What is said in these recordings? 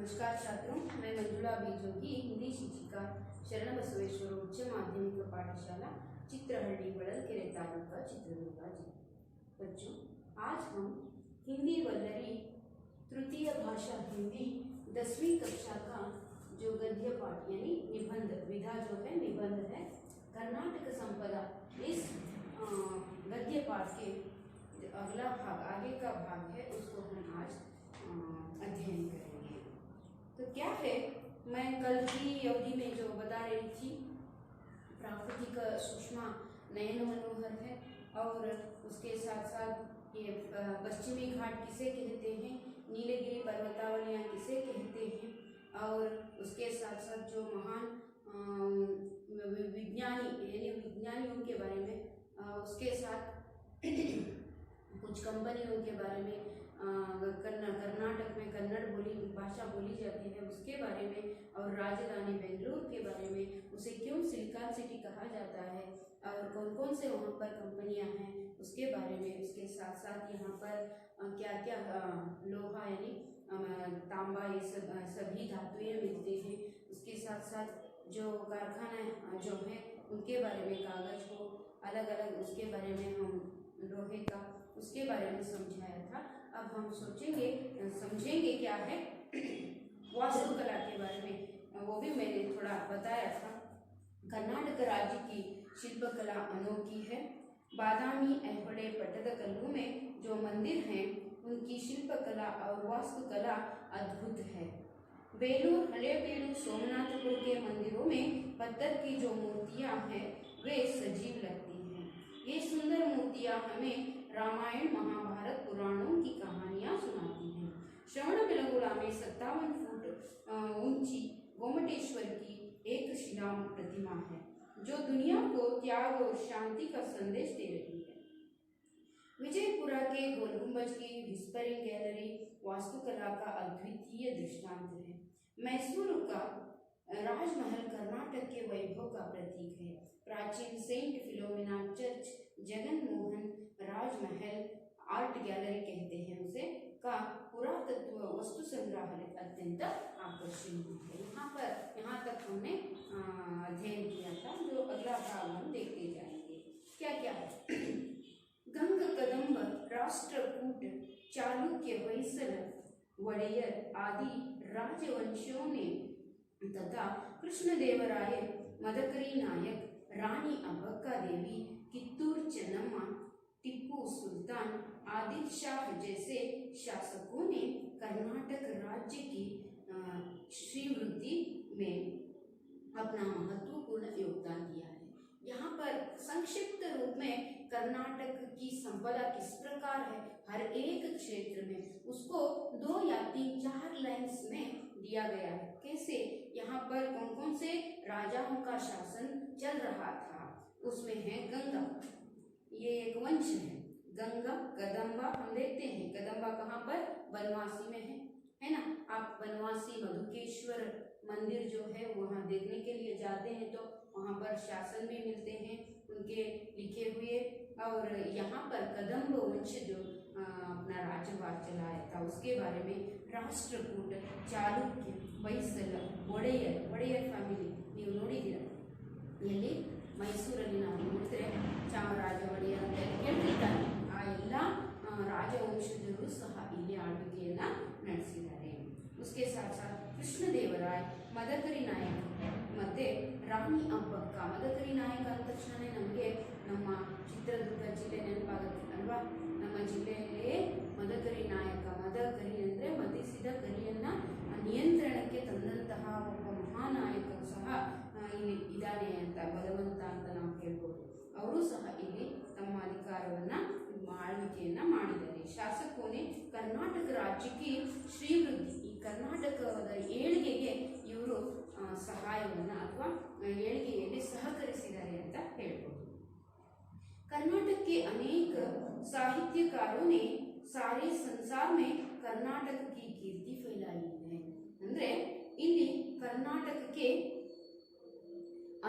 नमस्कार छात्रों, मैं मंजुला बीजोगी, हिंदी शिक्षिका, शरण बसवेश्वर उच्च माध्यमिक पाठशाला चित्रहಳ್ಳಿ ಹೊಳಲ್ಕೆರೆ तालुका चित्रदुर्ग जिला। बच्चों, आज हम हिंदी वल्लरी तृतीय भाषा हिंदी 10वीं कक्षा का जो गद्य पाठ यानी निबंध विधा जो है निबंध है कर्नाटक संपदा, इस गद्य पाठ के अगला भाग आगे का भाग है उसको हम आज अध्ययन करेंगे। तो क्या है, मैं कल की अवधि में जो बता रही थी, प्राकृतिक सुषमा नयन मनोहर है और उसके साथ साथ ये पश्चिमी घाट किसे कहते हैं, नीलगिरी पर्वतावलियाँ किसे कहते हैं, और उसके साथ साथ जो महान विज्ञानी यानी विज्ञानियों के बारे में, उसके साथ कुछ कंपनियों के बारे में, कर्नाटक में कन्नड़ भाषा बोली जाती है उसके बारे में, और राजधानी बेंगलुरु के बारे में, उसे क्यों सिलिकॉन सिटी कहा जाता है और कौन कौन से वहाँ पर कंपनियाँ हैं उसके बारे में, उसके साथ साथ यहाँ पर क्या क्या लोहा यानी तांबा ये सभी धातुएँ मिलते हैं, उसके साथ साथ जो कारखाना जो है उनके बारे में, कागज़ को अलग अलग उसके बारे में, हम लोहे का उसके बारे में समझाया था। अब हम समझेंगे क्या है वास्तुकला के बारे में, वो भी मैंने थोड़ा बताया था। कर्नाटक राज्य की शिल्पकला अनोखी है। बादामी ऐहोळे पट्टदकल्लु में जो मंदिर हैं उनकी शिल्पकला और वास्तुकला अद्भुत है। बेलूर, हलेबीडु, सोमनाथपुर के मंदिरों में पत्थर की जो मूर्तियां हैं वे सजीव लगती हैं। ये सुंदर मूर्तियां हमें रामायण, महाभारत, पुराणों की कहानियां सुनाती हैं। श्रवणबेलगोला में 57 फुट ऊंची गोमटेश्वर की एक शिला प्रतिमा है जो दुनिया को त्याग और शांति का संदेश दे रही है। विजयपुरा के गोल गुंबज की व्हिस्परिंग गैलरी वास्तुकला का अद्वितीय दृष्टांत है। मैसूर का राजमहल कर्नाटक के वैभव का प्रतीक है। प्राचीन saint Philomena church, Jagan Mohan राजमहल आर्ट गैलरी कहते हैं उसे, का पुरातत्व वस्तु संग्रहालय अत्यंत आकर्षणीय है। यहाँ तक हमने अध्ययन किया था, जो अगला भाग हम देखते जाएंगे। क्या क्या है गंग, कदम्ब, राष्ट्रकूट, चालुक्य, होयसल, वडेयर आदि राजवंशियों ने तथा कृष्णदेवराय, मदकरी नायक, रानी अब्बक्का देवी, कित्तूर चेन्नम्मा, टिप्पू सुल्तान, आदिल शाह जैसे शासकों ने कर्नाटक राज्य की श्रीवृद्धि में अपना महत्वपूर्ण योगदान दिया है। यहाँ पर संक्षिप्त रूप में कर्नाटक की संपदा किस प्रकार है, हर एक क्षेत्र में उसको 2 या 3-4 लाइन्स में दिया गया है। कैसे, यहाँ पर कौन कौन से राजाओं का शासन चल रहा था, उसमें है गंगा, ये एक वंश है। गंगा, कदम्बा हम देखते हैं, कदम्बा कहाँ पर, बनवासी में है ना। आप बनवासी मधुकेश्वर मंदिर जो है वहाँ देखने के लिए जाते हैं तो वहाँ पर शासन भी मिलते हैं उनके लिखे हुए। और यहाँ पर कदम्ब वंश जो अपना राज्यभार चलाया था उसके बारे में राष्ट्रकूट, चालुक्य, ಹೊಯ್ಸಳ, ಒಡೆಯರ್ ಫ್ಯಾಮಿಲಿ ನೀವು ನೋಡಿದ್ದೀರಾ, ಎಲ್ಲಿ ಮೈಸೂರಲ್ಲಿ ನಾವು ನೋಡಿದ್ರೆ ಚಾಮರಾಜ ಒಡೆಯರ್ ಅಂತ ಕೇಳ್ತಿರ್ತಾರೆ, ಆ ಎಲ್ಲ ರಾಜವಂಶಜರು ಸಹ ಇಲ್ಲಿ ಆಳ್ವಿಕೆಯನ್ನು ನಡೆಸಿದ್ದಾರೆ। उसके साथ साथ कृष्णदेवराय, मदकरी नायक ಮತ್ತು ರಾಣಿ ಅಬ್ಬಕ್ಕ। ಮದಕರಿ ನಾಯಕ ಅಂದ ತಕ್ಷಣ ನಮಗೆ ನಮ್ಮ ಚಿತ್ರದುರ್ಗ ಜಿಲ್ಲೆ ನೆನಪಾಗುತ್ತೆ ಅಲ್ವಾ। ನಮ್ಮ ಜಿಲ್ಲೆಯಲ್ಲೇ ಮದಕರಿ ನಾಯಕ, ಮದಕರಿ ಅಂದರೆ ಮದಿಸಿದ ಕರಿಯನ್ನು ನಿಯಂತ್ರಣಕ್ಕೆ ತಂದಂತಹ ಒಬ್ಬ ಮಹಾನಾಯಕರು ಸಹ ಇಲ್ಲಿ ಇದ್ದಾನೆ ಅಂತ, ಬಲವಂತ ಅಂತ ನಾವು ಹೇಳ್ಬೋದು। ಅವರು ಸಹ ಇಲ್ಲಿ ತಮ್ಮ ಅಧಿಕಾರವನ್ನು ಆಳ್ವಿಕೆಯನ್ನು ಮಾಡಿದ್ದಾರೆ। ಶಾಸಕೋನೆ ಕರ್ನಾಟಕ ರಾಜ್ಯಕ್ಕೆ ಶ್ರೀವೃದ್ಧಿ, ಈ ಕರ್ನಾಟಕದ ಏಳಿಗೆಗೆ ಇವರು ಸಹಾಯವನ್ನು ಅಥವಾ ಏಳಿಗೆಯಲ್ಲಿ ಸಹಕರಿಸಿದ್ದಾರೆ ಅಂತ ಹೇಳ್ಬೋದು। कर्नाटक के अनेक साहित्यकारों ने सारे संसार में कर्नाटक की कीर्ति फैलाई है। ಅಂದರೆ ಇಲ್ಲಿ ಕರ್ನಾಟಕಕ್ಕೆ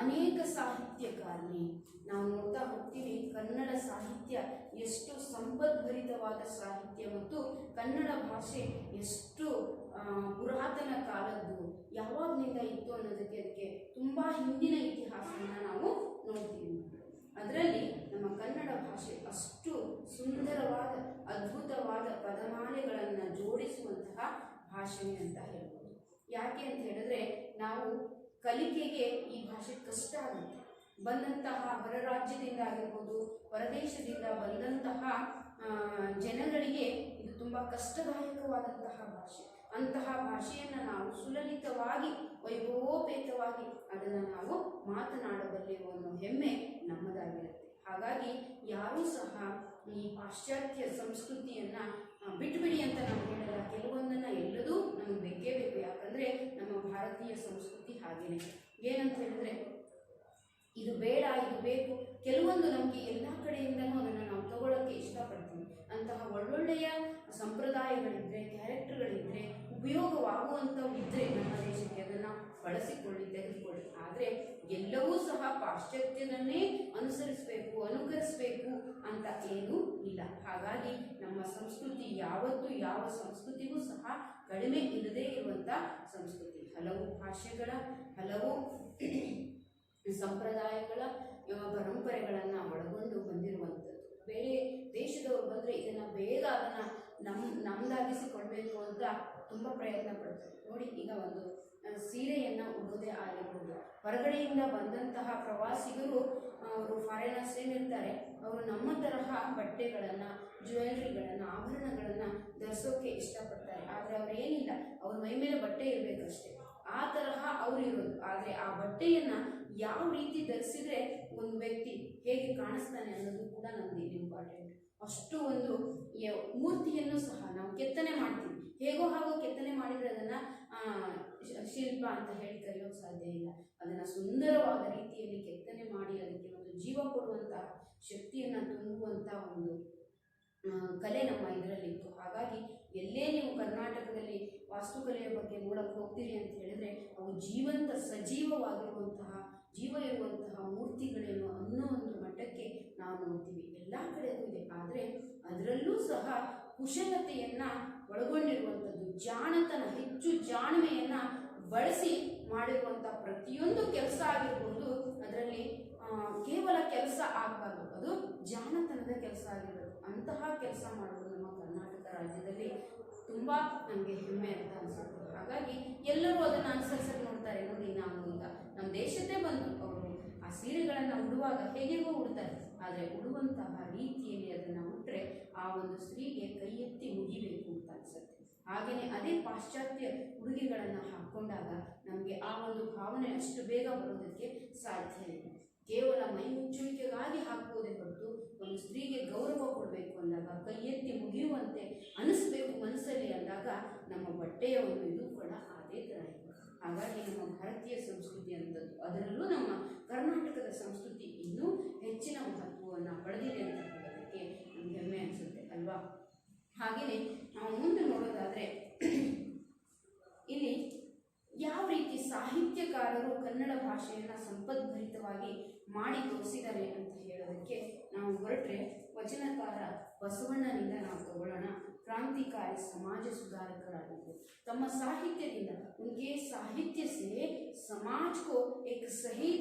ಅನೇಕ ಸಾಹಿತ್ಯಕಾರನೇ ನಾವು ನೋಡ್ತಾ ಹೋಗ್ತೀವಿ. ಕನ್ನಡ ಸಾಹಿತ್ಯ ಎಷ್ಟು ಸಂಪದ್ಭರಿತವಾದ ಸಾಹಿತ್ಯ ಮತ್ತು ಕನ್ನಡ ಭಾಷೆ ಎಷ್ಟು ಪುರಾತನ ಕಾಲದ್ದು, ಯಾವಾಗನಿಂದ ಇತ್ತು ಅನ್ನೋದಕ್ಕೆ ಅದಕ್ಕೆ ತುಂಬ ಹಿಂದಿನ ಇತಿಹಾಸವನ್ನು ನಾವು ನೋಡ್ತೀವಿ. ಅದರಲ್ಲಿ ನಮ್ಮ ಕನ್ನಡ ಭಾಷೆ ಅಷ್ಟು ಸುಂದರವಾದ ಅದ್ಭುತವಾದ ಪದಮಾಲೆಗಳನ್ನು ಜೋಡಿಸುವಂತಹ ಭಾಷೆ ಅಂತ ಹೇಳ್ಬೋದು. ಯಾಕೆ ಅಂತ ಹೇಳಿದ್ರೆ ನಾವು ಕಲಿಕೆಗೆ ಈ ಭಾಷೆ ಕಷ್ಟ ಆಗುತ್ತೆ. ಬಂದಂತಹ ಹೊರ ರಾಜ್ಯದಿಂದ ಆಗಿರ್ಬೋದು, ಹೊರದೇಶದಿಂದ ಬಂದಂತಹ ಜನಗಳಿಗೆ ಇದು ತುಂಬ ಕಷ್ಟದಾಯಕವಾದಂತಹ ಭಾಷೆ. ಅಂತಹ ಭಾಷೆಯನ್ನು ನಾವು ಸುಲಲಿತವಾಗಿ ವೈಭವೋಪೇತವಾಗಿ ಅದನ್ನು ನಾವು ಮಾತನಾಡಬಲ್ಲೆವು ಅನ್ನೋ ಹೆಮ್ಮೆ ನಮ್ಮದಾಗಿರುತ್ತೆ. ಹಾಗಾಗಿ ಯಾರೂ ಸಹ ಈ ಪಾಶ್ಚಾತ್ಯ ಸಂಸ್ಕೃತಿಯನ್ನು ಬಿಟ್ಬಿಡಿ ಅಂತ ನಾವು ಹೇಳಲ್ಲ. ಕೆಲವೊಂದನ್ನು ಎಲ್ಲದೂ ನಮಗೆ ಬೇಕೇ ಬೇಕು. ಯಾಕಂದರೆ ನಮ್ಮ ಭಾರತೀಯ ಸಂಸ್ಕೃತಿ ಹಾಗೇನೆ. ಏನಂತ ಹೇಳಿದ್ರೆ ಇದು ಬೇಡ ಇದು ಬೇಕು, ಕೆಲವೊಂದು ನಮಗೆ ಎಲ್ಲ ಕಡೆಯಿಂದನೂ ಅದನ್ನು ನಾವು ತಗೊಳ್ಳೋಕ್ಕೆ ಇಷ್ಟಪಡ್ತೀವಿ. ಅಂತಹ ಒಳ್ಳೊಳ್ಳೆಯ ಸಂಪ್ರದಾಯಗಳಿದ್ದರೆ, ಕ್ಯಾರೆಕ್ಟರ್ಗಳಿದ್ದರೆ, ಉಪಯೋಗವಾಗುವಂಥವು ಇದ್ದರೆ ನಮ್ಮ ದೇಶಕ್ಕೆ ಅದನ್ನು ಬಳಸಿಕೊಳ್ಳಿ, ತೆಗೆದುಕೊಳ್ಳಿ. ಆದರೆ ಎಲ್ಲವೂ ಸಹ ಪಾಶ್ಚಾತ್ಯದನ್ನೇ ಅನುಸರಿಸಬೇಕು, ಅನುಕರಿಸಬೇಕು ಅಂತ ಏನೂ ಇಲ್ಲ. ಹಾಗಾಗಿ ನಮ್ಮ ಸಂಸ್ಕೃತಿ ಯಾವತ್ತೂ ಯಾವ ಸಂಸ್ಕೃತಿಗೂ ಸಹ ಕಡಿಮೆ ಇಲ್ಲದೇ ಇರುವಂಥ ಸಂಸ್ಕೃತಿ. ಹಲವು ಭಾಷೆಗಳ, ಹಲವು ಸಂಪ್ರದಾಯಗಳ, ಪರಂಪರೆಗಳನ್ನು ಒಳಗೊಂಡು ಬಂದಿರುವಂಥದ್ದು. ಬೇರೆ ದೇಶದವರು ಬಂದರೆ ಇದನ್ನು ಬೇಗ ಅದನ್ನು ನಮ್ಮದಾಗಿಸಿಕೊಳ್ಬೇಕು ಅಂತ ತುಂಬ ಪ್ರಯತ್ನ ಪಡ್ತಾರೆ. ನೋಡಿ, ಈಗ ಒಂದು ಸೀರೆಯನ್ನು ಉಡೋದೇ ಆಗಿರ್ಬೋದು, ಹೊರಗಡೆಯಿಂದ ಬಂದಂತಹ ಪ್ರವಾಸಿಗರು, ಅವರು ಫಾರಿನರ್ಸ್ ಏನಿರ್ತಾರೆ, ಅವರು ನಮ್ಮ ತರಹ ಬಟ್ಟೆಗಳನ್ನು, ಜ್ಯುವೆಲ್ರಿಗಳನ್ನು, ಆಭರಣಗಳನ್ನು ಧರಿಸೋಕ್ಕೆ ಇಷ್ಟಪಡ್ತಾರೆ. ಆದರೆ ಅವ್ರು ಏನಿಲ್ಲ, ಅವ್ರ ಮೈ ಮೇಲೆ ಬಟ್ಟೆ ಇರಬೇಕಷ್ಟೆ, ಆ ತರಹ ಅವರು ಇರೋದು. ಆದರೆ ಆ ಬಟ್ಟೆಯನ್ನು ಯಾವ ರೀತಿ ಧರಿಸಿದ್ರೆ ಒಂದು ವ್ಯಕ್ತಿ ಹೇಗೆ ಕಾಣಿಸ್ತಾನೆ ಅನ್ನೋದು ಕೂಡ ನಮಗೆ ಇಂಪಾರ್ಟೆಂಟ್. ಅಷ್ಟು ಒಂದು ಮೂರ್ತಿಯನ್ನು ಸಹ ನಾವು ಕೆತ್ತನೆ ಮಾಡ್ತೀವಿ. ಹೇಗೋ ಹಾಗೋ ಕೆತ್ತನೆ ಮಾಡಿದರೆ ಅದನ್ನು ಶಿಲ್ಪ ಅಂತ ಹೇಳಿ ಕರೆಯೋಕ್ಕೆ ಸಾಧ್ಯ ಇಲ್ಲ. ಅದನ್ನು ಸುಂದರವಾದ ರೀತಿಯಲ್ಲಿ ಕೆತ್ತನೆ ಮಾಡಿ ಅದಕ್ಕೆ ಒಂದು ಜೀವ ಕೊಡುವಂತಹ ಶಕ್ತಿಯನ್ನು ತುಂಬುವಂಥ ಒಂದು ಕಲೆ ನಮ್ಮ ಇದರಲ್ಲಿತ್ತು. ಹಾಗಾಗಿ ಎಲ್ಲೇ ನೀವು ಕರ್ನಾಟಕದಲ್ಲಿ ವಾಸ್ತುಕಲೆಯ ಬಗ್ಗೆ ನೋಡಕ್ಕೆ ಹೋಗ್ತೀರಿ ಅಂತ ಹೇಳಿದ್ರೆ ಅವು ಜೀವಂತ ಸಜೀವವಾಗಿರುವಂತಹ, ಜೀವ ಇರುವಂತಹ ಮೂರ್ತಿಗಳೇನು ಅನ್ನೋ ಒಂದು ಮಟ್ಟಕ್ಕೆ ನಾವು ನೋಡ್ತೀವಿ. ಎಲ್ಲ ಕಡೆಗೂ ಇದೆ. ಆದರೆ ಅದರಲ್ಲೂ ಸಹ ಕುಶಲತೆಯನ್ನು ಒಳಗೊಂಡಿರುವಂಥದ್ದು, ಜಾಣತನ, ಹೆಚ್ಚು ಜಾಣ್ಮೆಯನ್ನು ಬಳಸಿ ಮಾಡಿರುವಂಥ ಪ್ರತಿಯೊಂದು ಕೆಲಸ ಆಗಿರ್ಬೋದು, ಅದರಲ್ಲಿ ಕೇವಲ ಕೆಲಸ ಆಗಬಾರ್ದು, ಅದು ಜಾಣತನದ ಕೆಲಸ ಆಗಿರಬೇಕು. ಅಂತಹ ಕೆಲಸ ಮಾಡೋದು ನಮ್ಮ ಕರ್ನಾಟಕ ರಾಜ್ಯದಲ್ಲಿ ತುಂಬ ನಮಗೆ ಹೆಮ್ಮೆ ಅಂತ ಅನಿಸುತ್ತೆ. ಹಾಗಾಗಿ ಎಲ್ಲರೂ ಅದನ್ನು ಅನುಸರಿಸಕ್ಕೆ ನೋಡ್ತಾರೆ. ನೋಡಿ, ನಾವು ಈಗ ನಮ್ಮ ದೇಶದ್ದೇ ಬಂದು ಅವರು ಆ ಸೀರೆಗಳನ್ನು ಉಡುವಾಗ ಹೇಗೆಗೋ ಉಡ್ತಾರೆ, ಆದರೆ ಉಡುವಂತಹ ರೀತಿಯಲ್ಲಿ ಅದನ್ನು ಉಟ್ಟರೆ ಆ ಒಂದು ಸ್ತ್ರೀಗೆ ಕೈ ಎತ್ತಿ ಮುಗಿಬೇಕು ಅಂತ ಅನಿಸುತ್ತೆ. ಹಾಗೆಯೇ ಅದೇ ಪಾಶ್ಚಾತ್ಯ ಉಡುಗೆಗಳನ್ನು ಹಾಕ್ಕೊಂಡಾಗ ನಮಗೆ ಆ ಒಂದು ಭಾವನೆ ಅಷ್ಟು ಬೇಗ ಬರೋದಕ್ಕೆ ಸಾಧ್ಯ ಇಲ್ಲ. ಕೇವಲ ಮೈ ಮುಚ್ಚುವಿಕೆಗಾಗಿ ಹಾಕುವುದೇ ಹೊರತು ಒಂದು ಸ್ತ್ರೀಗೆ ಗೌರವ ಕೊಡಬೇಕು ಅಂದಾಗ, ಕೈ ಎತ್ತಿ ಮುಗಿಯುವಂತೆ ಅನಿಸ್ಬೇಕು ಮನಸ್ಸಲ್ಲಿ ಅಂದಾಗ ನಮ್ಮ ಬಟ್ಟೆಯ ಒಂದು ಇದು ಕೂಡ ಅದೇ ಥರ ಇದೆ. ಹಾಗಾಗಿ ನಮ್ಮ ಭಾರತೀಯ ಸಂಸ್ಕೃತಿ ಅಂಥದ್ದು, ಅದರಲ್ಲೂ ನಮ್ಮ ಕರ್ನಾಟಕದ ಸಂಸ್ಕೃತಿ ಇನ್ನೂ ಹೆಚ್ಚಿನ ಮಹತ್ವವನ್ನು ಪಡೆದಿದೆ ಅಂತ ಹೇಳೋದಕ್ಕೆ ನಮ್ಗೆ ಹೆಮ್ಮೆ ಅನಿಸುತ್ತೆ ಅಲ್ವಾ. ಹಾಗೆಯೇ ನಾವು ಮುಂದೆ ನೋಡೋದಾದರೆ ಇಲ್ಲಿ ಯಾವ ರೀತಿ ಸಾಹಿತ್ಯಕಾರರು ಕನ್ನಡ ಭಾಷೆಯನ್ನು ಸಂಪದ್ಭರಿತವಾಗಿ ಮಾಡಿ ತೋರಿಸಿದ್ದಾರೆ ಅಂತ ಹೇಳೋದಕ್ಕೆ ನಾವು ಹೊರಟ್ರೆ, ವಚನಕಾರ ಬಸವಣ್ಣನಿಂದ ನಾವು ತಗೊಳ್ಳೋಣ. क्रांतिकारी समाज सुधारकरागिद्ದರು. तम साहित्यದಿಂದ उनके साहित्य से समाज को एक सही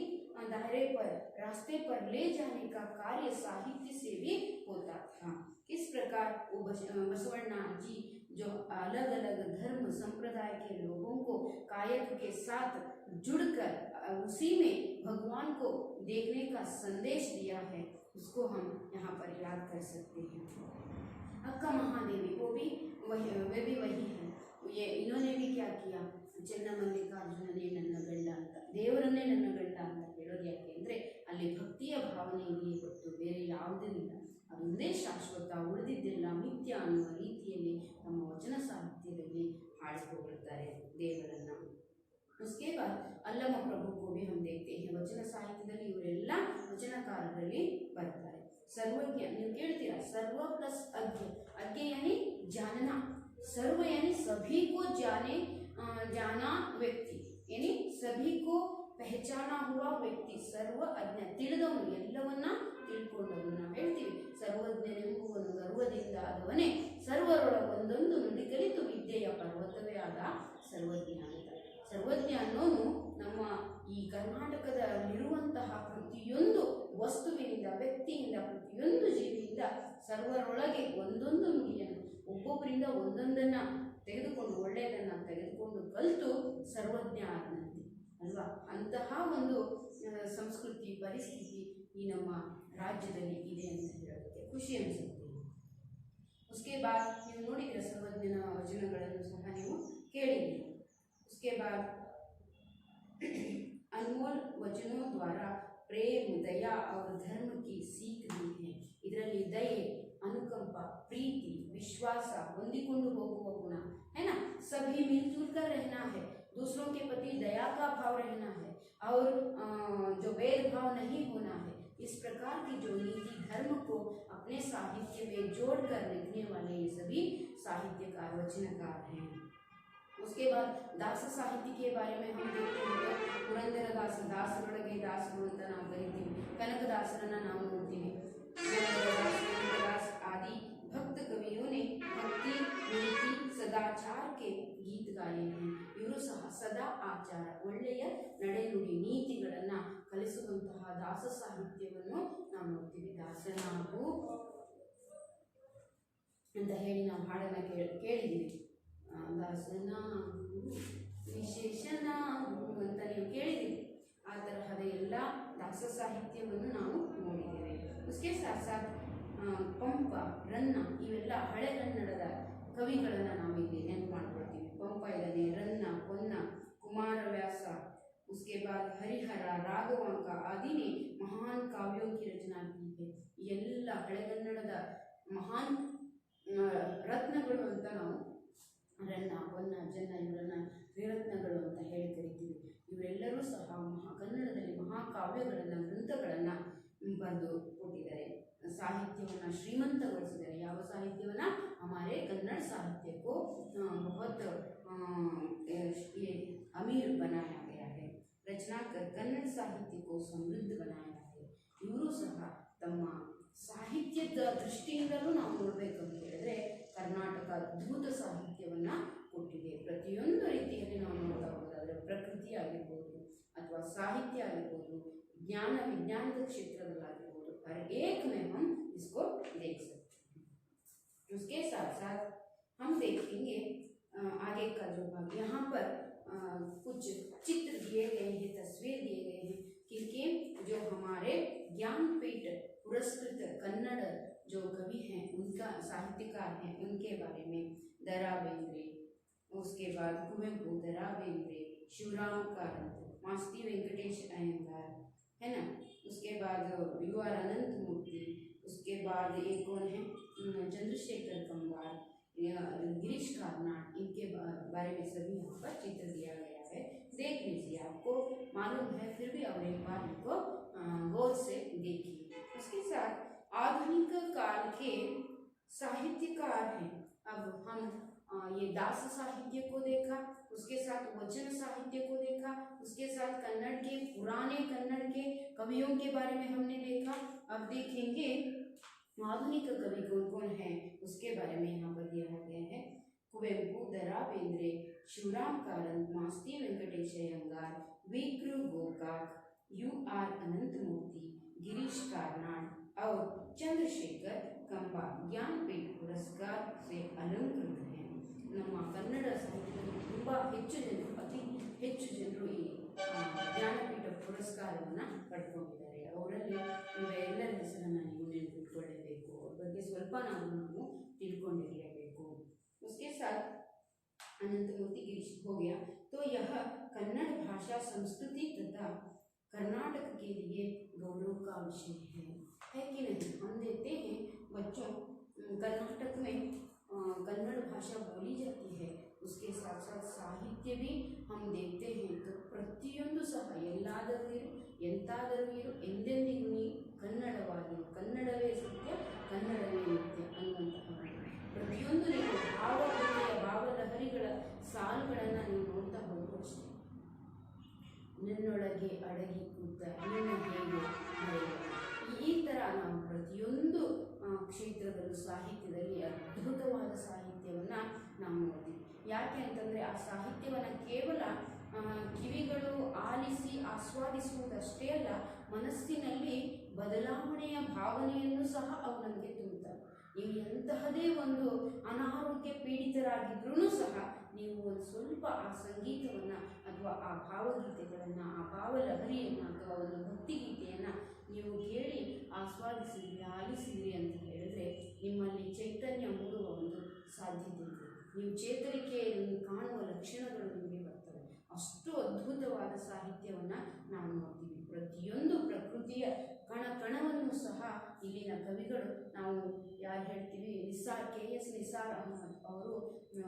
दायरे पर, रास्ते पर ले जाने का कार्य साहित्य से भी होता था। इस प्रकार बसवण्णा जी जो अलग अलग धर्म संप्रदाय के लोगों को कायक के साथ जुड़कर उसी में भगवान को देखने का संदेश दिया है, उसको हम यहाँ पर याद कर सकते हैं। अक्का महादेवी वे भी वही है। ये इन्होंने भी क्या किया, ಚೆನ್ನಮಲ್ಲಿಕಾರ್ಜುನನೇ ನನ್ನ ಗಂಡ ಅಂತ, ದೇವರನ್ನೇ ನನ್ನ ಗಂಡ ಅಂತ ಹೇಳೋದು ಯಾಕೆ ಅಂದರೆ ಅಲ್ಲಿ ಭಕ್ತಿಯ ಭಾವನೆ ಇದೆಯೇ ಹೊರತು ಬೇರೆ ಯಾವುದೂ ಇಲ್ಲ. ಅದೊಂದೇ ಶಾಶ್ವತ, ಉಳಿದಿದ್ದೆಲ್ಲ ಮಿಥ್ಯ ಅನ್ನುವ ರೀತಿಯಲ್ಲಿ ನಮ್ಮ ವಚನ ಸಾಹಿತ್ಯದಲ್ಲಿ ಹಾಡಿಕೊಳ್ಳುತ್ತಾರೆ ದೇವರನ್ನು. उसके बाद ಅಲ್ಲಮ ಪ್ರಭು को भी हम देखते हैं, ವಚನ ಸಾಹಿತ್ಯದಲ್ಲಿ ಇವರೆಲ್ಲ ವಚನಕಾರರಲ್ಲಿ ಬರ್ತಾರೆ. सर्वज्ञ ನೀವು ಕೇಳ್ತೀರಾ, सर्व प्लस अज्ञ, अज्ञ यानी जानना, सर्व यानी सभी को जाने, जाना व्यक्ति, यानी सभी को ಪಹಚಾನ ಹುವ ವ್ಯಕ್ತಿ ಸರ್ವ ಅಜ್ಞ ತಿಳಿದವನು ಎಲ್ಲವನ್ನ ತಿಳ್ಕೊಂಡವನು ನಾವು ಹೇಳ್ತೀವಿ ಸರ್ವಜ್ಞನೆಂಬುವನು ಗರ್ವದಿಂದ ಆದವನೇ ಸರ್ವರೊಳ ಒಂದೊಂದು ನುಡಿ ಕಲಿತು ವಿದ್ಯೆಯ ಪರ್ವತವೇ ಆದ ಸರ್ವಜ್ಞ ಅಂತ. ಸರ್ವಜ್ಞ ಅನ್ನೋನು ನಮ್ಮ ಈ ಕರ್ನಾಟಕದಲ್ಲಿರುವಂತಹ ಪ್ರತಿಯೊಂದು ವಸ್ತುವಿನಿಂದ ವ್ಯಕ್ತಿಯಿಂದ ಪ್ರತಿಯೊಂದು ಜೀವಿಯಿಂದ ಸರ್ವರೊಳಗೆ ಒಂದೊಂದು ನುಡಿಯನ್ನು ಒಬ್ಬೊಬ್ಬರಿಂದ ಒಂದೊಂದನ್ನ ತೆಗೆದುಕೊಂಡು ಒಳ್ಳೆಯದನ್ನ ತೆಗೆದುಕೊಂಡು ಕಲಿತು ಸರ್ವಜ್ಞ ಆದಂತೆ ಅಲ್ವಾ. ಅಂತಹ ಒಂದು ಸಂಸ್ಕೃತಿ ಪರಿಸ್ಥಿತಿ ಈ ನಮ್ಮ ರಾಜ್ಯದಲ್ಲಿ ಇದೆ ಅಂತ ಹೇಳೋದಕ್ಕೆ ಖುಷಿ ಅನಿಸುತ್ತೆ. उसके बाद ನೀವು ನೋಡಿದ್ರೆ ಸರ್ವಜ್ಞನ ವಚನಗಳನ್ನು ಸಹ ನೀವು ಕೇಳಿದ್ದೀರಿ. उसके बाद अनमोल वचनों द्वारा प्रेम दया और धर्म की सीख दी है. ಇದರಲ್ಲಿ ದಯೆ ಅನುಕಂಪ प्रीति विश्वास ಹೊಂದಿಕೊಂಡು ಹೋಗುವ ಗುಣ है ना. सभी मिलजुल कर रहना है, दूसरों के प्रति दया का भाव रहना है और जो भेदभाव नहीं होना है. इस प्रकार की जो नीति धर्म को अपने साहित्य में जोड़कर लिखने वाले ये सभी साहित्यकार वचनकार हैं. उसके बाद दास साहित्य के बारे में हम देखते हैं तो ಪುರಂದರದಾಸ ದಾಸರೊಳಗೆ ದಾಸರು ಅಂತ ನಾವು ಕರಿತೀವಿ. ಕನಕದಾಸರನ್ನ ನಾವು ನೋಡ್ತೀವಿ. आदि भक्त कवियों ने भक्ति नीति सदाचार के गीत गाए हैं. ಇವರು ಸಹ ಸದಾ ಆಚಾರ ಒಳ್ಳೆಯ ನಡೆನುಡಿ ನೀತಿಗಳನ್ನು ಕಲಿಸುವಂತಹ ದಾಸ ಸಾಹಿತ್ಯವನ್ನು ನಾವು ನೋಡ್ತೀವಿ. ದಾಸನಾಗು ಅಂತ ಹೇಳಿ ನಾವು ಹಾಡನ್ನು ಕೇಳಿದ್ದೀವಿ. ದಾಸನಾಗು ವಿಶೇಷನಾಗು ಅಂತ ನೀವು ಕೇಳಿದ್ದೀವಿ. ಆ ತರಹದ ಎಲ್ಲ ದಾಸ ಸಾಹಿತ್ಯವನ್ನು ನಾವು ನೋಡಿದ್ದೇವೆ. उसके साथ साथ ಪಂಪ ರನ್ನ ಇವೆಲ್ಲ ಹಳೆಗನ್ನಡದ ಕವಿಗಳನ್ನು ನಾವು ಇಲ್ಲಿ ನೆನಪು ಮಾಡ್ಕೊಳ್ತೀವಿ. ಪಂಪ ಇಲ್ಲದೆ ರನ್ನ ಪೊನ್ನ ಕುಮಾರವ್ಯಾಸ उसके बाद हरिहर राघवांक आदि ने महान काव्यों की रचना की है. ಎಲ್ಲ ಹಳೆಗನ್ನಡದ ಮಹಾನ್ ರತ್ನಗಳು ಅಂತ ನಾವು ರನ್ನ ಪೊನ್ನ ಜನ್ನ ಇವರನ್ನ ತ್ರಿರತ್ನಗಳು ಅಂತ ಹೇಳಿ ಕರಿತೀವಿ. ಇವರೆಲ್ಲರೂ ಸಹ ಕನ್ನಡದಲ್ಲಿ ಮಹಾಕಾವ್ಯಗಳನ್ನು ಗ್ರಂಥಗಳನ್ನು ಬರೆದು ಕೊಟ್ಟಿದ್ದಾರೆ. ಸಾಹಿತ್ಯವನ್ನು ಶ್ರೀಮಂತಗೊಳಿಸಿದ್ದಾರೆ. ಯಾವ ಸಾಹಿತ್ಯವನ್ನು हमारे कन्नड़ साहित्य को बहुत अमीर बनाया गया है. रचना कर कन्नड़ साहित्य को समृद्ध बनाया है. ಇವರು ಸಹ ತಮ್ಮ ಸಾಹಿತ್ಯದ ದೃಷ್ಟಿಯಿಂದಲೂ ನಾವು ನೋಡಬೇಕಂತ ಹೇಳಿದ್ರೆ ಕರ್ನಾಟಕ ಅದ್ಭುತ ಸಾಹಿತ್ಯವನ್ನು ಕೊಟ್ಟಿದೆ. ಪ್ರತಿಯೊಂದು ರೀತಿಯಲ್ಲಿ ನಾವು ನೋಡ್ತಾ ಹೋಗೋದಾದರೆ ಪ್ರಕೃತಿ ಆಗಿರ್ಬೋದು ಅಥವಾ ಸಾಹಿತ್ಯ ಆಗಿರ್ಬೋದು, ज्ञान विज्ञान के क्षेत्र में हर एक में हम इसको देख सकते हैं. उसके साथ साथ हम देखेंगे आगे का जो भाग. यहाँ पर कुछ चित्र दिए गए हैं, तस्वीर दिए गए हैं क्योंकि जो हमारे ज्ञानपीठ पुरस्कृत कन्नड़ जो कवि हैं उनका साहित्यकार हैं उनके बारे में. दरा बेंद्रे, उसके बाद कुवेंपु, दरा बेंद्रे, शिवराम कारंत, मास्ती वेंकटेश अयंगार है ना. उसके बाद यू आर अनंत मूर्ति. उसके बाद एक कौन है चंद्रशेखर कंबार, गिरीश कार्नाड. इनके बारे में सभी यहाँ पर चित्र दिया गया है. देख लीजिए, आपको मालूम है फिर भी और एक बार इनको गौर से देखिए. उसके साथ आधुनिक काल के साहित्यकार हैं. अब हम ये दास साहित्य को देखा, उसके साथ वचन साहित्य को देखा, उसके साथ कन्नड़ के पुराने कन्नड़ के कवियों के बारे में हमने देखा. अब देखेंगे आधुनिक कवि कौन कौन है उसके बारे में यहाँ पर दिया गया है. कुवेंपु, दरा बेंद्रे, शिवराम कारंत, मास्ती वेंकटेश अयंगार, वीकृ गोकाक, यू आर अनंत मूर्ति, गिरीश कार्नाड और चंद्रशेखर कंबार ज्ञानपीठ पुरस्कार से अलंकृत हैं. ನಮ್ಮ ಕನ್ನಡ ಸಾಹಿತ್ಯದಲ್ಲಿ ತುಂಬ ಹೆಚ್ಚು ಜನರು ಅತಿ ಹೆಚ್ಚು ಜನರು ಈ ಜ್ಞಾನಪೀಠ ಪುರಸ್ಕಾರವನ್ನು ಪಡ್ಕೊಂಡಿದ್ದಾರೆ. ಅವರಲ್ಲಿ ಇವೆಲ್ಲರ ಹೆಸರನ್ನು ನೀವು ನೆನಪಿಟ್ಕೊಳ್ಳಬೇಕು. ಅವ್ರ ಬಗ್ಗೆ ಸ್ವಲ್ಪ ನಾವು ತಿಳ್ಕೊಂಡಿರಬೇಕು. उसके साथ अनंत मूर्ति गिरीश हो गया. तो यह कन्नड़ भाषा संस्कृति तथा कर्नाटक के लिए गौरव का विषय है कि नहीं. हम देखते हैं बच्चों कर्नाटक में कन्नड़ भाषा बोली जाती है. उसके साथ साथ साहित्य भी हम देखते हैं. तो ಪ್ರತಿಯೊಂದು ಸಹ ಎಲ್ಲಾದರೂ ಇರು ಎಂತಾದರೂ ಇರು ಎಂದೆಂದಿಗೂ ನೀ ಕನ್ನಡವಾಗಿರು, ಕನ್ನಡವೇ ಸತ್ಯ, ಕನ್ನಡವೇ ನಿತ್ಯ ಅನ್ನುವಂತಹ ಪ್ರತಿಯೊಂದು ನೀವು ಭಾವಗೀತೆಯ ಭಾವಲಹರಿಗಳ ಸಾಲುಗಳನ್ನು ನೀವು ನೋಡ್ತಾ ಹೋದ್ರು ಅಷ್ಟೇ. ನನ್ನೊಳಗೆ ಕ್ಷೇತ್ರದಲ್ಲೂ ಸಾಹಿತ್ಯದಲ್ಲಿ ಅದ್ಭುತವಾದ ಸಾಹಿತ್ಯವನ್ನು ನಾವು ನೋಡ್ತೀವಿ. ಯಾಕೆ ಅಂತಂದರೆ ಆ ಸಾಹಿತ್ಯವನ್ನು ಕೇವಲ ಕಿವಿಗಳು ಆಲಿಸಿ ಆಸ್ವಾದಿಸುವುದಷ್ಟೇ ಅಲ್ಲ, ಮನಸ್ಸಿನಲ್ಲಿ ಬದಲಾವಣೆಯ ಭಾವನೆಯನ್ನು ಸಹ ಅವು ನಮಗೆ ತುಂಬುತ್ತವೆ. ನೀವು ಎಂತಹದೇ ಒಂದು ಅನಾರೋಗ್ಯ ಪೀಡಿತರಾಗಿದ್ರೂ ಸಹ ನೀವು ಒಂದು ಸ್ವಲ್ಪ ಆ ಸಂಗೀತವನ್ನು ಅಥವಾ ಆ ಭಾವಗೀತೆಗಳನ್ನು, ಆ ಭಾವಲಹರಿಯನ್ನು ಅಥವಾ ಒಂದು ಭಕ್ತಿಗೀತೆಯನ್ನು ನೀವು ಕೇಳಿ ಆಸ್ವಾದಿಸಿದ್ರಿ, ಆಲಿಸಿದ್ರಿ ಅಂತ ಹೇಳಿದ್ರೆ ನಿಮ್ಮಲ್ಲಿ ಚೈತನ್ಯ ಮೂಡುವ ಒಂದು ಸಾಧ್ಯತೆ ಇದೆ. ನೀವು ಚೇತರಿಕೆಯನ್ನು ಕಾಣುವ ಲಕ್ಷಣಗಳು ನಿಮಗೆ ಬರ್ತವೆ. ಅಷ್ಟು ಅದ್ಭುತವಾದ ಸಾಹಿತ್ಯವನ್ನು ನಾವು ನೋಡ್ತೀವಿ. ಪ್ರತಿಯೊಂದು ಪ್ರಕೃತಿಯ ಕಣವನ್ನು ಸಹ ಇಲ್ಲಿನ ಕವಿಗಳು, ನಾವು ಯಾರು ಹೇಳ್ತೀವಿ, KS ನಿಸಾರ್ ಅಹಮದ್ ಅವರು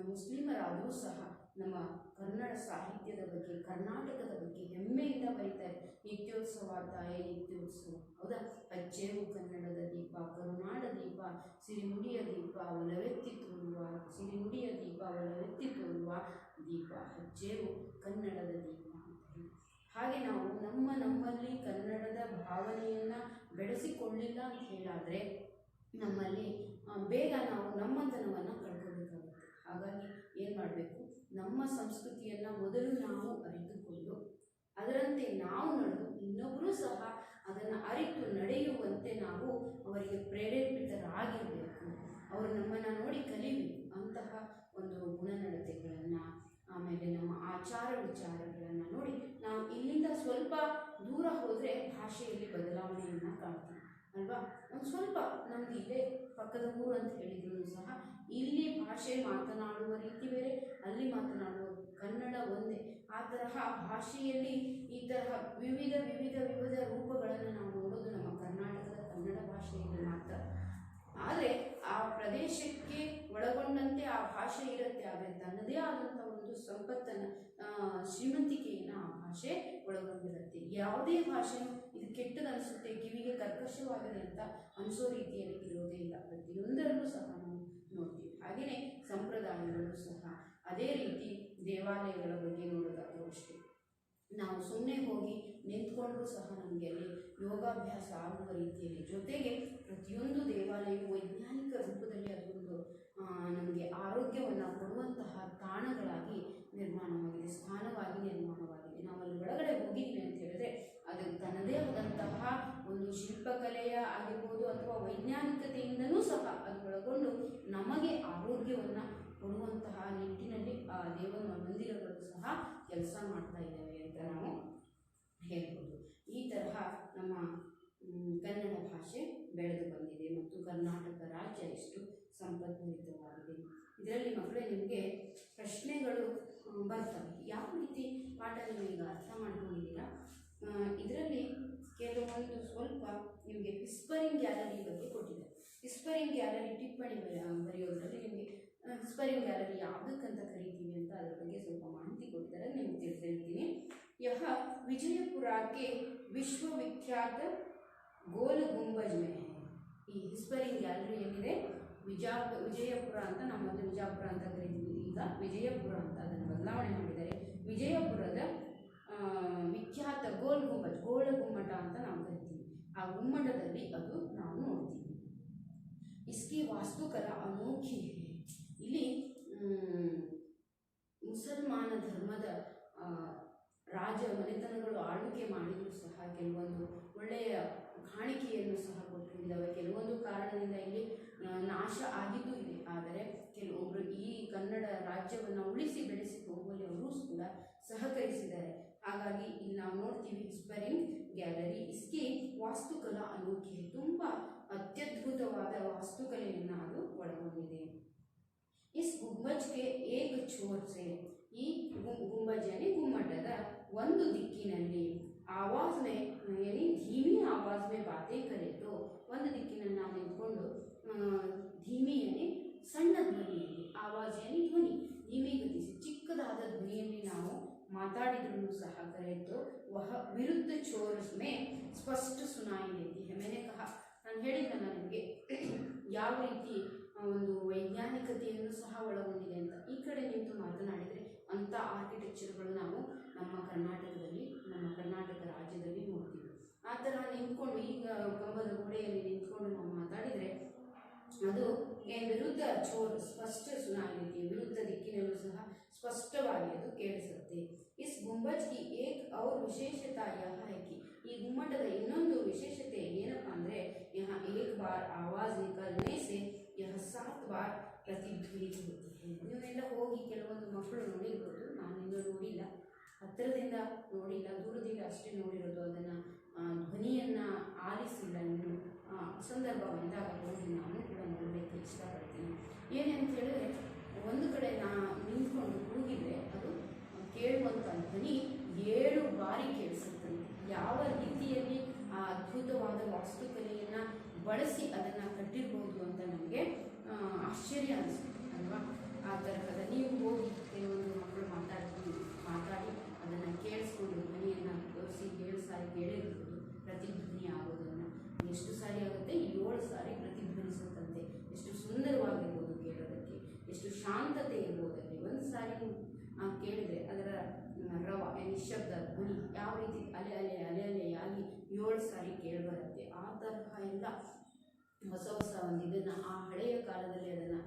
ಮುಸ್ಲಿಮರಾದರೂ ಸಹ ನಮ್ಮ ಕನ್ನಡ ಸಾಹಿತ್ಯದ ಬಗ್ಗೆ, ಕರ್ನಾಟಕದ ಬಗ್ಗೆ ಹೆಮ್ಮೆಯಿಂದ ಬರೀತಾರೆ. ನಿತ್ಯೋತ್ಸವ ತಾಯೇ ನಿತ್ಯೋತ್ಸವ, ಹೌದಾ? ಹೆಜ್ಜೆವು ಕನ್ನಡದ ದೀಪ, ಕರುನಾಡ ದೀಪ, ಸಿರಿನುಡಿಯ ದೀಪ ಒಲವೆತ್ತಿ ತೋರುವ, ಸಿರಿನುಡಿಯ ದೀಪ ಒಲವೆತ್ತಿ ತೋರುವ ದೀಪ ಹೆಜ್ಜೆವು ಕನ್ನಡದ ದೀಪ ಅಂತ ಹೇಳಿ. ಹಾಗೆ ನಾವು ನಮ್ಮಲ್ಲಿ ಕನ್ನಡದ ಭಾವನೆಯನ್ನು ಬೆಳೆಸಿಕೊಳ್ಳಿಲ್ಲ ಅಂತ ಹೇಳಾದರೆ ನಮ್ಮಲ್ಲಿ ಬೇಗ ನಾವು ನಮ್ಮತನವನ್ನು ಕಳ್ಕೊಳ್ಬೇಕಾಗುತ್ತೆ. ಹಾಗಾಗಿ ಏನು ಮಾಡಬೇಕು, ನಮ್ಮ ಸಂಸ್ಕೃತಿಯನ್ನು ಮೊದಲು ನಾವು ಅರಿತುಕೊಂಡು ಅದರಂತೆ ನಾವು ನಡೆದು ಇನ್ನೊಬ್ಬರೂ ಸಹ ಅದನ್ನು ಅರಿತು ನಡೆಯುವಂತೆ ನಾವು ಅವರಿಗೆ ಪ್ರೇರೇಪಿತರಾಗಿರಬೇಕು. ಅವರು ನಮ್ಮನ್ನು ನೋಡಿ ಕಲಿಬೇಕು. ಅಂತಹ ಒಂದು ಗುಣನಡತೆಗಳನ್ನು, ಆಮೇಲೆ ನಮ್ಮ ಆಚಾರ ವಿಚಾರಗಳನ್ನು ನೋಡಿ ನಾವು ಇಲ್ಲಿಂದ ಸ್ವಲ್ಪ ದೂರ ಹೋದರೆ ಭಾಷೆಯಲ್ಲಿ ಬದಲಾವಣೆಯನ್ನು ಕಾಣ್ತೀವಿ ಅಲ್ವಾ? ಒಂದು ಸ್ವಲ್ಪ ನಮ್ಗೆ ಇಲ್ಲೇ ಪಕ್ಕದ ಊರು ಅಂತ ಹೇಳಿದ್ರು ಸಹ ಇಲ್ಲಿ ಭಾಷೆ ಮಾತನಾಡುವ ರೀತಿ ಬೇರೆ, ಅಲ್ಲಿ ಮಾತನಾಡುವ ಕನ್ನಡ ಒಂದೇ. ಆ ತರಹ ಭಾಷೆಯಲ್ಲಿ ಈ ತರಹ ವಿವಿಧ ರೂಪಗಳನ್ನು ನಾವು ನೋಡೋದು ನಮ್ಮ ಕರ್ನಾಟಕದ ಕನ್ನಡ ಭಾಷೆಯಲ್ಲಿ ಮಾತ್ರ. ಆದರೆ ಆ ಪ್ರದೇಶಕ್ಕೆ ಒಳಗೊಂಡಂತೆ ಆ ಭಾಷೆ ಇರುತ್ತೆ. ಆದರೆ ತನ್ನದೇ ಆದಂಥ ಒಂದು ಸಂಪತ್ತನ್ನು, ಶ್ರೀಮಂತಿಕೆಯನ್ನು ಆ ಭಾಷೆ ಒಳಗೊಂಡಿರುತ್ತೆ. ಯಾವುದೇ ಭಾಷೆಯೂ ಇದು ಕೆಟ್ಟದನಿಸುತ್ತೆ, ಕಿವಿಗೆ ಕರ್ಕಶವಾಗಿದೆ ಅಂತ ಅನಿಸೋ ರೀತಿಯಲ್ಲಿ ಇರೋದೇ ಇಲ್ಲ. ಪ್ರತಿಯೊಂದರಲ್ಲೂ ಸಹ ನಾವು ನೋಡ್ತೀವಿ. ಹಾಗೆಯೇ ಸಂಪ್ರದಾಯಗಳು ಸಹ ಅದೇ ರೀತಿ. ದೇವಾಲಯಗಳ ಬಗ್ಗೆ ನೋಡೋದಾದರೂ ಅಷ್ಟೇ, ನಾವು ಸುಮ್ಮನೆ ಹೋಗಿ ನಿಂತ್ಕೊಂಡ್ರೂ ಸಹ ನಮಗೆ ಅಲ್ಲಿ ಯೋಗಾಭ್ಯಾಸ ಆಗುವ ರೀತಿಯಲ್ಲಿ, ಜೊತೆಗೆ ಪ್ರತಿಯೊಂದು ದೇವಾಲಯವು ವೈಜ್ಞಾನಿಕ ರೂಪದಲ್ಲಿ ಅದೊಂದು ನಮಗೆ ಆರೋಗ್ಯವನ್ನು ಕೊಡುವಂತಹ ತಾಣಗಳಾಗಿ ನಿರ್ಮಾಣವಾಗಿದೆ, ಸ್ಥಾನವಾಗಿ ನಿರ್ಮಾಣವಾಗಿದೆ. ನಾವು ಅಲ್ಲಿ ಒಳಗಡೆ ಹೋಗಿದ್ವಿ ಅಂತ ಹೇಳಿದ್ರೆ ಅದು ತನ್ನದೇ ಆದಂತಹ ಒಂದು ಶಿಲ್ಪಕಲೆಯ ಆಗಿರ್ಬೋದು ಅಥವಾ ವೈಜ್ಞಾನಿಕತೆಯಿಂದನೂ ಸಹ ಅದು ಒಳಗೊಂಡು ನಮಗೆ ಆರೋಗ್ಯವನ್ನು ಕೊಡುವಂತಹ ನಿಟ್ಟಿನಲ್ಲಿ ಆ ದೇವರ ಮಂದಿರಗಳು ಸಹ ಕೆಲಸ ಮಾಡ್ತಾ ಇದ್ದಾವೆ ಅಂತ ನಾವು ಹೇಳ್ಬೋದು. ಈ ತರಹ ನಮ್ಮ ಕನ್ನಡ ಭಾಷೆ ಬೆಳೆದು ಬಂದಿದೆ ಮತ್ತು ಕರ್ನಾಟಕ ರಾಜ್ಯ ಎಷ್ಟು ಸಂಪದ್ಭರಿತವಾಗಿದೆ. ಇದರಲ್ಲಿ ಮಕ್ಕಳೇ ನಿಮಗೆ ಪ್ರಶ್ನೆಗಳು ಬರ್ತವೆ. ಯಾವ ರೀತಿ ಪಾಠ ನೀವು ಈಗ ಅರ್ಥ ಮಾಡ್ಕೊಂಡಿದ್ದೀರಾ? ಇದರಲ್ಲಿ ಕೆಲವೊಂದು ಸ್ವಲ್ಪ ನಿಮಗೆ ವಿಸ್ಪರಿಂಗ್ ಗ್ಯಾಲರಿ ಬಗ್ಗೆ ಕೊಟ್ಟಿದ್ದಾರೆ. ವಿಸ್ಪರಿಂಗ್ ಗ್ಯಾಲರಿ ಟಿಪ್ಪಣಿ ಬರೆಯೋದ್ರಲ್ಲಿ ನಿಮಗೆ ವಿಸ್ಪರಿಂಗ್ ಗ್ಯಾಲರಿ ಯಾವುದಕ್ಕಂತ ಕರಿತೀವಿ ಅಂತ ಅದರ ಬಗ್ಗೆ ಸ್ವಲ್ಪ ಮಾಹಿತಿ ಕೊಟ್ಟಿದ್ದಾರೆ, ನಿಮಗೆ ತಿಳಿಸಿರ್ತೀನಿ. यह विजयपुर के विश्वविख्यात गोल गुंबज में है. ಈ ವಿಸ್ಪರಿಂಗ್ ಗ್ಯಾಲರಿ ಏನಿದೆ ವಿಜಯಪುರ ಅಂತ, ನಾವು ಮೊದಲು ವಿಜಯಪುರ ಅಂತ ಕರಿತೀವಿ, ಈಗ ವಿಜಯಪುರ ಅಂತ ಅದನ್ನು ಬದಲಾವಣೆ ಮಾಡಿದ್ದಾರೆ. ವಿಜಯಪುರದ ವಿಖ್ಯಾತ ಗೋಲ್ ಗುಮ್ಮಟ ಅಂತ ನಾವು ಕರಿತೀವಿ. ಆ ಗುಮ್ಮಟದಲ್ಲಿ ಅದು ನಾವು ನೋಡ್ತೀವಿ. इसकी वास्तुकला अनोखी है. ಇಲ್ಲಿ ಮುಸಲ್ಮಾನ ಧರ್ಮದ ರಾಜ ಮನೆತನಗಳು ಆಳ್ವಿಕೆ ಮಾಡಿದರೂ ಸಹ ಕೆಲವೊಂದು ಒಳ್ಳೆಯ ಕಾಣಿಕೆಯನ್ನು ಸಹ ಕೊಟ್ಟಿದ್ದಾವೆ. ಕೆಲವೊಂದು ಕಾರಣದಿಂದ ಇಲ್ಲಿ ನಾಶ ಆಗಿದ್ದೂ ಇದೆ. ಆದರೆ ಕೆಲವೊಬ್ಬರು ಈ ಕನ್ನಡ ರಾಜ್ಯವನ್ನು ಉಳಿಸಿ ಬೆಳೆಸಿ ಹೋಗುವಲ್ಲಿ ಅವರು ಕೂಡ ಸಹಕರಿಸಿದ್ದಾರೆ. ಹಾಗಾಗಿ ಇಲ್ಲಿ ನಾವು ನೋಡ್ತೀವಿ ವಿಸ್ಪರಿಂಗ್ ಗ್ಯಾಲರಿ. ಇಸ್ಕಿ ವಾಸ್ತುಕಲಾ ಅನೋಖಿ, ತುಂಬ ಅತ್ಯದ್ಭುತವಾದ ವಾಸ್ತುಕಲೆಯನ್ನು ಅದು ಒಳಗೊಂಡಿದೆ. इस गुंबज के एक छोर से, ಈ ಗುಂಬಜ್ ಯಾನಿ ಗುಮ್ಮಟದ ಒಂದು ದಿಕ್ಕಿನಲ್ಲಿ ಆವಾಜ್ ಮೇ ಯಾನಿ ಧೀಮಿ ಆವಾಜ್ ಮೇ ಬಾತೆ ಕರೆ ತೋ, ಒಂದು ದಿಕ್ಕಿನಲ್ಲಿ ನಾವು ನಿಂತ್ಕೊಂಡು ಧೀಮಿ ಯಾನಿ ಸಣ್ಣ ಧ್ವನಿಯಲ್ಲಿ, ಆವಾಜ್ ಯಾನಿ ಧ್ವನಿ, ಧೀಮಿ ಗತಿಸಿ ಚಿಕ್ಕದಾದ ಧ್ವನಿಯಲ್ಲಿ ನಾವು ಮಾತಾಡಿದ್ರೂ ಸಹ ಕರೆಯಿತು ವಹ ವಿರುದ್ಧ ಚೋರ್ ಮೇ ಸ್ಪಷ್ಟ ಸುನಾಯಿ ದೇತಿ ಹೈ. मैंने कहा, ನಾನು ಹೇಳಿದ್ದಲ್ಲ ನಿಮಗೆ ಯಾವ ರೀತಿ ಒಂದು ವೈಜ್ಞಾನಿಕತೆಯನ್ನು ಸಹ ಒಳಗೊಂಡಿದೆ ಅಂತ. ಈ ಕಡೆ ನಿಂತು ಮಾತನಾಡಿದರೆ ಅಂಥ ಆರ್ಕಿಟೆಕ್ಚರ್ಗಳು ನಾವು ನಮ್ಮ ಕರ್ನಾಟಕದಲ್ಲಿ, ನಮ್ಮ ಕರ್ನಾಟಕ ರಾಜ್ಯದಲ್ಲಿ ನೋಡ್ತೀವಿ. ಆ ಥರ ನಿಂತ್ಕೊಂಡು ಈಗ ಕಂಬದ ಗೋಡೆಯಲ್ಲಿ ನಿಂತ್ಕೊಂಡು ನಾವು ಮಾತಾಡಿದರೆ ಅದು ವಿರುದ್ಧ ಚೋರ್ ಸ್ಪಷ್ಟ सुनाई देती है, विरुद्ध दिक्किनಲ್ಲೂ ಸಹ ಸ್ಪಷ್ಟವಾಗಿ ಅದು ಕೇಳಿಸುತ್ತೆ. इस गुंबज की एक और विशेषता यह है कि ಈ ಗುಮ್ಮಟದ ಇನ್ನೊಂದು ವಿಶೇಷತೆ ಏನಪ್ಪಾ ಅಂದರೆ यहाँ एक बार आवाज निकलने से यह 7 बार प्रतिध्वनित होती है. ನೀವೆಲ್ಲ ಹೋಗಿ ಕೆಲವೊಂದು ಮಕ್ಕಳು ನೋಡಿರ್ಬೋದು, ನಾನು ಇನ್ನೂ ನೋಡಿಲ್ಲ, ಹತ್ತಿರದಿಂದ ನೋಡಿಲ್ಲ, ದೂರದಿಂದ ಅಷ್ಟೇ ನೋಡಿರೋದು. ಅದನ್ನು ಧ್ವನಿಯನ್ನು ಆಲಿಸಿಲ್ಲ ಇನ್ನು. ಸಂದರ್ಭ ಬಂದಾಗ ಹೋಗಿ ನಾನು ಕೂಡ ನೋಡಲಿಕ್ಕೆ ಇಷ್ಟಪಡ್ತೀನಿ. ಏನಂತ ಹೇಳಿದ್ರೆ, ಒಂದು ಕಡೆ ನಿಂತ್ಕೊಂಡು ಕೂಗಿದ್ರೆ ಅದು ಕೇಳುವಂಥ ಧ್ವನಿ 7 ಬಾರಿ ಕೇಳಿಸುತ್ತಂತೆ. ಯಾವ ರೀತಿಯಲ್ಲಿ ಆ ಅದ್ಭುತವಾದ ವಾಸ್ತುಕಲೆಯನ್ನು ಬಳಸಿ ಅದನ್ನು ಕಟ್ಟಿರ್ಬೋದು ಅಂತ ನಮಗೆ ಆಶ್ಚರ್ಯ ಅನಿಸುತ್ತೆ ಅಲ್ವಾ. ಆ ತರಹದ ನೀವು ಹೋಗಿ ಕೆಲವೊಂದು ಮಕ್ಕಳು ಮಾತಾಡಿ ಅದನ್ನು ಕೇಳಿಸ್ಕೊಂಡು ಧ್ವನಿಯನ್ನು ತೋರಿಸಿ 7 ಸಾರಿ ಕೇಳಿರ್ಬೋದು ಪ್ರತಿಧ್ವನಿ ಆಗೋದನ್ನು. ಎಷ್ಟು ಸಾರಿ ಆಗುತ್ತೆ? 7 ಸಾರಿ ಪ್ರತಿಧ್ವನಿಸುತ್ತಂತೆ. ಎಷ್ಟು ಸುಂದರವಾಗಿರ್ಬೋದು ಕೇಳೋದಕ್ಕೆ, ಎಷ್ಟು ಶಾಂತತೆ ಇರ್ಬೋದು ಅಲ್ಲಿ. ಒಂದು ಸಾರಿ ಕೇಳಿದರೆ ಅದರ ರವ ನಿಶಬ್ದ ಧ್ವನಿ ಯಾವ ರೀತಿ ಅಲೆಯಾಗಿ 7 ಸಾರಿ ಕೇಳಿಬರುತ್ತೆ. ಆ ತರಹ ಎಲ್ಲ ಹೊಸ ಒಂದು ಇದನ್ನು ಆ ಹಳೆಯ ಕಾಲದಲ್ಲಿ ಅದನ್ನು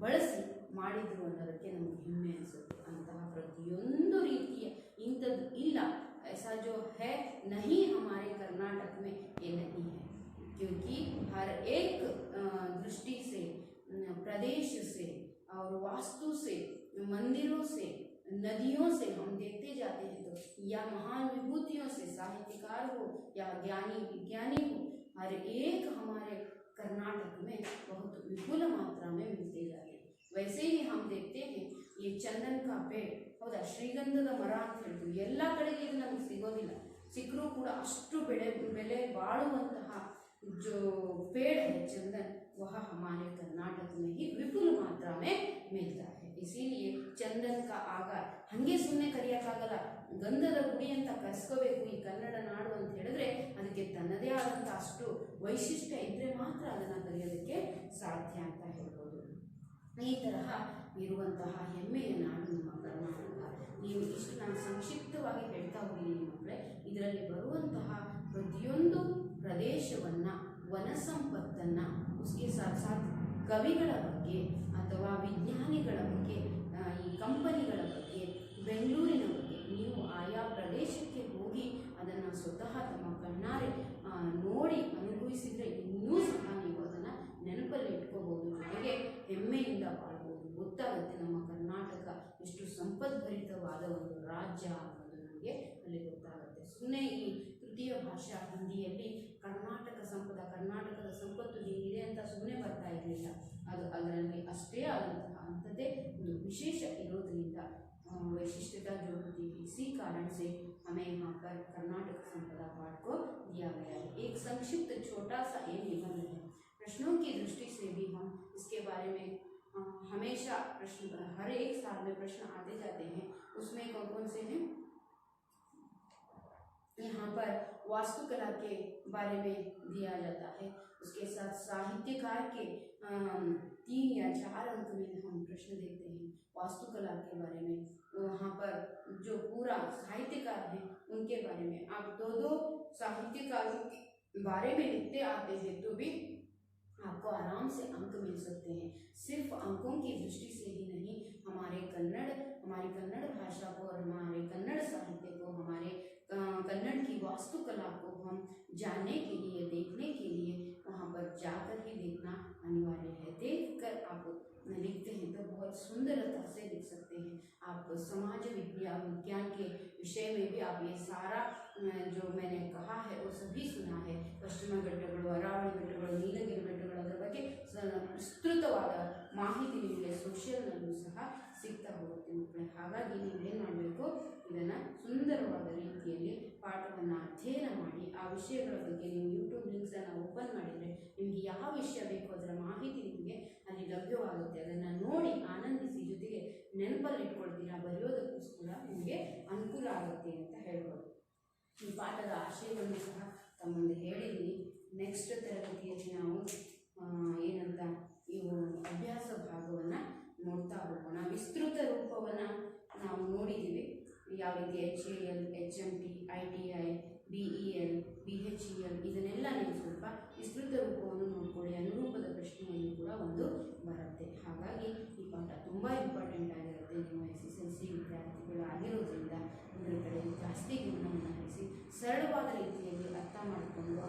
ಬಳಸಿ ಮಾಡಿದ್ರು ಅನ್ನೋದಕ್ಕೆ ನಮಗೆ ಹೆಮ್ಮೆ ಅನಿಸುತ್ತೆ. ಅಂತಹ ಪ್ರತಿಯೊಂದು ರೀತಿಯ ಇಂಥದ್ದು ಇಲ್ಲ. ऐसा जो है नहीं हमारे कर्नाटक में ये नहीं है, क्योंकि हर एक दृष्टि से, प्रदेश से और वास्तु से, मंदिरों से, नदियों से हम देखते जाते हैं तो या महान विभूतियों से, साहित्यकार हो या ज्ञानी विज्ञानी हो, हर एक हमारे कर्नाटक में बहुत विपुल मात्रा में मिलते जाते हैं. वैसे ही हम देखते हैं ये चंदन का पेड़, ಹೌದಾ, ಶ್ರೀಗಂಧದ ಮರ ಅಂತ ಹೇಳ್ತೀವಿ. ಎಲ್ಲ ಕಡೆಗೆ ಇದು ನಮಗೆ ಸಿಗೋದಿಲ್ಲ, ಸಿಕ್ಕರೂ ಕೂಡ ಅಷ್ಟು ಬೆಲೆ ಬಾಳುವಂತಹ जो पेड़ है चंदन, वह हमारे कर्नाटक में ही विपुल मात्रा में मिलता है. इसीलिए चंदन का आकार हंगे सुಮ್ಮನೆ ಕರೆಯೋಕ್ಕಾಗಲ್ಲ. ಗಂಧದ ಗುಡಿ ಅಂತ ಕರೆಸ್ಕೋಬೇಕು ಈ ಕನ್ನಡ ನಾಡು ಅಂತ ಹೇಳಿದ್ರೆ ಅದಕ್ಕೆ ತನ್ನದೇ ಆದಂಥ ಅಷ್ಟು ವೈಶಿಷ್ಟ್ಯ ಇದ್ದರೆ ಮಾತ್ರ ಅದನ್ನು ಕರೆಯೋದಕ್ಕೆ ಸಾಧ್ಯ ಅಂತ ಹೇಳ್ಬೋದು. ಈ ತರಹ ಇರುವಂತಹ ಹೆಮ್ಮೆಯ ನಾಡು ನಮ್ಮ ಕರ್ನಾಟಕ. ನೀವು ಇಷ್ಟು ನಾನು ಸಂಕ್ಷಿಪ್ತವಾಗಿ ಹೇಳ್ತಾ ಹೋಗಿದ್ದೀನಿ ಮಕ್ಕಳೇ. ಇದರಲ್ಲಿ ಬರುವಂತಹ ಪ್ರತಿಯೊಂದು ಪ್ರದೇಶವನ್ನು, ವನ ಸಂಪತ್ತನ್ನು, ಉಸ್ಕೆ ಸಾಥ್ ಸಾಥ್ ಕವಿಗಳ ಬಗ್ಗೆ ಅಥವಾ ವಿಜ್ಞಾನಿಗಳ ಬಗ್ಗೆ, ಈ ಕಂಪನಿಗಳ ಬಗ್ಗೆ, ಬೆಂಗಳೂರಿನ ಬಗ್ಗೆ ನೀವು ಆಯಾ ಪ್ರದೇಶಕ್ಕೆ ಹೋಗಿ ಅದನ್ನು ಸ್ವತಃ ತಮ್ಮ ಕಣ್ಣಾರೆ ನೋಡಿ ಅನುಭವಿಸಿದರೆ ಇನ್ನೂ ಸಹ ನೀವು ಅದನ್ನು ನೆನಪಲ್ಲಿ ಇಟ್ಕೋಬೋದು. ಜೊತೆಗೆ ಹೆಮ್ಮೆಯಿಂದ ಬಾಳ್ಬೋದು. ಗೊತ್ತಾಗುತ್ತೆ ನಮ್ಮ ಕರ್ನಾಟಕ ಎಷ್ಟು ಸಂಪದ್ಭರಿತವಾದ ಒಂದು ರಾಜ್ಯ ಅನ್ನೋದು ನಮಗೆ ಅಲ್ಲಿ ಗೊತ್ತಾಗುತ್ತೆ. ಸುಮ್ಮನೆ ಈ ತೃತೀಯ ಭಾಷಾ ಹಿಂದಿಯಲ್ಲಿ ಕರ್ನಾಟಕದ ಸಂಪತ್ತು ಹೀಗಿದೆ ಅಂತ ಸುಮ್ಮನೆ ಬರ್ತಾ ಇರಲಿಲ್ಲ. ಅದು ಅದರಲ್ಲಿ ಅಷ್ಟೇ ಆದಂತಹ ಅಂಥದ್ದೇ ಒಂದು ವಿಶೇಷ ಇರೋದರಿಂದ वैशिष्ट्यता जो होती है, इसी कारण से हमें यहाँ पर कर्नाटक संपदा पाठ को दिया गया है. एक संक्षिप्त छोटा सा ये निबंध है. प्रश्नों की दृष्टि से भी हम इसके बारे में हमेशा प्रश्न, हर एक साल में प्रश्न आते जाते हैं. उसमें कौन कौन से हैं? यहाँ पर वास्तुकला के बारे में दिया जाता है. उसके साथ साहित्यकार के 3 या 4 अंक में हम प्रश्न देखते हैं वास्तुकला के बारे में. वहाँ पर जो पूरा साहित्यकार हैं उनके बारे में आप 2 साहित्यकारों के बारे में लिखते आते हैं तो भी आपको आराम से अंक मिल सकते हैं. सिर्फ अंकों की दृष्टि से ही नहीं, हमारी कन्नड़ भाषा को और हमारे कन्नड़ साहित्य को, हमारे कन्नड़ की वास्तुकला को हम जानने के लिए, देखने के लिए वहाँ पर जाकर ही देखना अनिवार्य है. देखकर आप लिखते हैं तो बहुत सुंदरता से लिख सकते हैं. आप समाज विज्ञान के विषय में भी आप ये सारा जो मैंने कहा है वो सभी सुना है. पश्चिम घಟ್ಟಗಳು, ಅರಾವಳಿ ಬೆಟ್ಟಗಳು, ನೀಲಗಿರಿ ಬೆಟ್ಟಗಳು, ಅದರ ಬಗ್ಗೆ ವಿಸ್ತೃತವಾದ ಮಾಹಿತಿ ನಿಮಗೆ ಸೋಷಿಯಲ್ನಲ್ಲೂ ಸಹ ಸಿಗ್ತಾ ಹೋಗುತ್ತೆ ಮಕ್ಕಳೇ. ಹಾಗಾಗಿ ನೀವು ಏನು ಮಾಡಬೇಕು, ಇದನ್ನು ಸುಂದರವಾದ ರೀತಿಯಲ್ಲಿ ಪಾಠವನ್ನು ಅಧ್ಯಯನ ಮಾಡಿ ಆ ವಿಷಯಗಳ ಬಗ್ಗೆ ನೀವು ಯೂಟ್ಯೂಬ್ ಲಿಂಕ್ಸನ್ನು ಓಪನ್ ಮಾಡಿದರೆ ನಿಮಗೆ ಯಾವ ವಿಷಯ ಬೇಕೋ ಅದರ ಮಾಹಿತಿ ನಿಮಗೆ ಅಲ್ಲಿ ಲಭ್ಯವಾಗುತ್ತೆ. ಅದನ್ನು ನೋಡಿ ಆನಂದಿಸಿ, ಜೊತೆಗೆ ನೆನಪಲ್ಲಿ ಇಟ್ಕೊಳ್ತೀರಾ, ಬರೆಯೋದಕ್ಕೋಸ್ಕರ ನಿಮಗೆ ಅನುಕೂಲ ಆಗುತ್ತೆ ಅಂತ ಹೇಳ್ಬೋದು. ಈ ಪಾಠದ ಆಶಯವನ್ನು ಸಹ ತಮ್ಮ ಮುಂದೆ ಹೇಳಿದ್ದೀನಿ. ನೆಕ್ಸ್ಟ್ ತರಗತಿಯಲ್ಲಿ ನಾವು ಏನಂತ ಇವು ಅಭ್ಯಾಸ ಭಾಗವನ್ನು ನೋಡ್ತಾ ಹೋಗೋಣ. ವಿಸ್ತೃತ ರೂಪವನ್ನು ನಾವು ನೋಡಿದ್ದೀವಿ. ಯಾವ ರೀತಿ HAL, HMT, ITI, BEL, BHEL ಇದನ್ನೆಲ್ಲ ನೀವು ಸ್ವಲ್ಪ ವಿಸ್ತೃತ ರೂಪವನ್ನು ನೋಡ್ಕೊಳ್ಳಿ. ಅನುರೂಪದ ಪ್ರಶ್ನೆಯನ್ನು ಕೂಡ ಸರಳವಾದ ರೀತಿಯಲ್ಲಿ ಅರ್ಥ ಮಾಡಿಕೊಂಡು